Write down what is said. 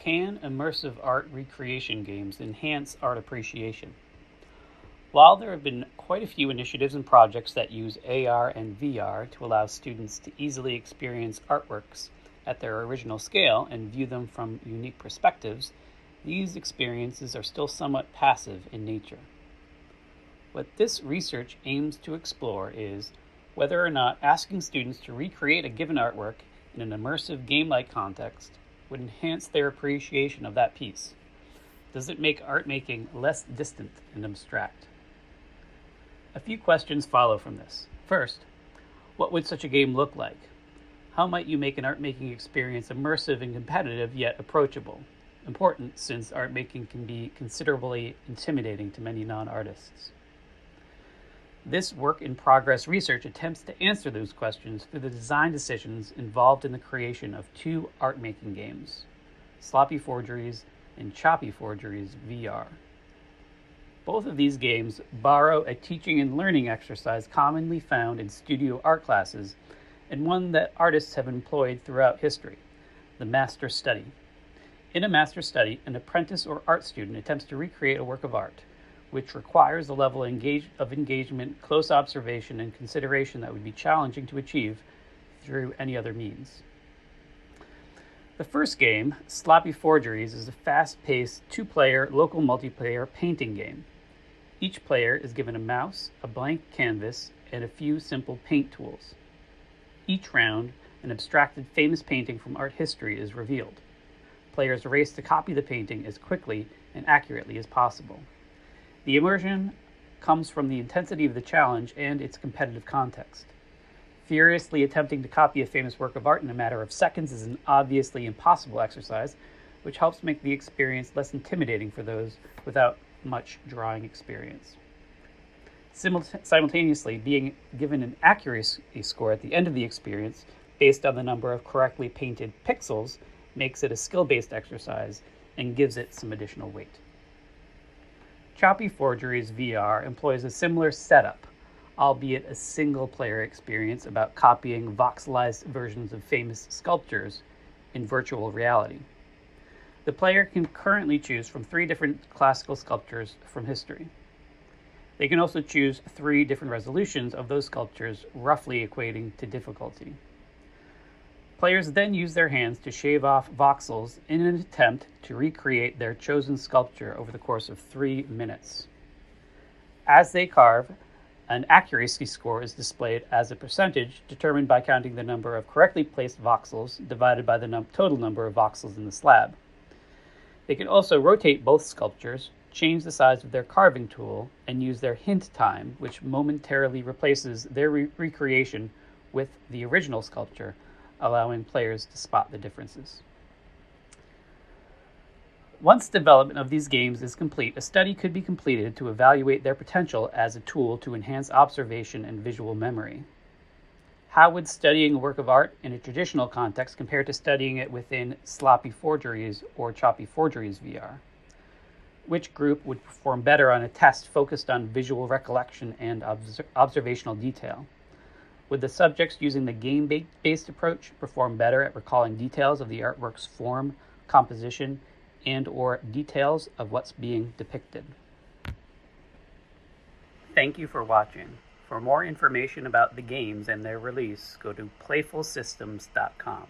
Can immersive art recreation games enhance art appreciation? While there have been quite a few initiatives and projects that use AR and VR to allow students to easily experience artworks at their original scale and view them from unique perspectives, these experiences are still somewhat passive in nature. What this research aims to explore is whether or not asking students to recreate a given artwork in an immersive game-like context would enhance their appreciation of that piece. Does it make art making less distant and abstract? A few questions follow from this. First, what would such a game look like? How might you make an art making experience immersive and competitive yet approachable? Important, since art making can be considerably intimidating to many non-artists. This work-in-progress research attempts to answer those questions through the design decisions involved in the creation of two art-making games, Choppy Forgeries and Choppy Forgeries VR. Both of these games borrow a teaching and learning exercise commonly found in studio art classes and one that artists have employed throughout history, the master study. In a master study, an apprentice or art student attempts to recreate a work of art, which requires a level of engagement, close observation, and consideration that would be challenging to achieve through any other means. The first game, Choppy Forgeries, is a fast-paced, two-player, local multiplayer painting game. Each player is given a mouse, a blank canvas, and a few simple paint tools. Each round, an abstracted famous painting from art history is revealed. Players race to copy the painting as quickly and accurately as possible. The immersion comes from the intensity of the challenge and its competitive context. Furiously attempting to copy a famous work of art in a matter of seconds is an obviously impossible exercise, which helps make the experience less intimidating for those without much drawing experience. Simultaneously, being given an accuracy score at the end of the experience based on the number of correctly painted pixels makes it a skill-based exercise and gives it some additional weight. Choppy Forgeries VR employs a similar setup, albeit a single-player experience about copying voxelized versions of famous sculptures in virtual reality. The player can currently choose from 3 different classical sculptures from history. They can also choose 3 different resolutions of those sculptures, roughly equating to difficulty. Players then use their hands to shave off voxels in an attempt to recreate their chosen sculpture over the course of 3 minutes. As they carve, an accuracy score is displayed as a percentage determined by counting the number of correctly placed voxels divided by the total number of voxels in the slab. They can also rotate both sculptures, change the size of their carving tool, and use their hint time, which momentarily replaces their recreation with the original sculpture, allowing players to spot the differences. Once development of these games is complete, a study could be completed to evaluate their potential as a tool to enhance observation and visual memory. How would studying a work of art in a traditional context compare to studying it within Choppy Forgeries or Choppy Forgeries VR? Which group would perform better on a test focused on visual recollection and observational detail? Would the subjects using the game-based approach perform better at recalling details of the artwork's form, composition, and/or details of what's being depicted? Thank you for watching. For more information about the games and their release, go to playfulsystems.com.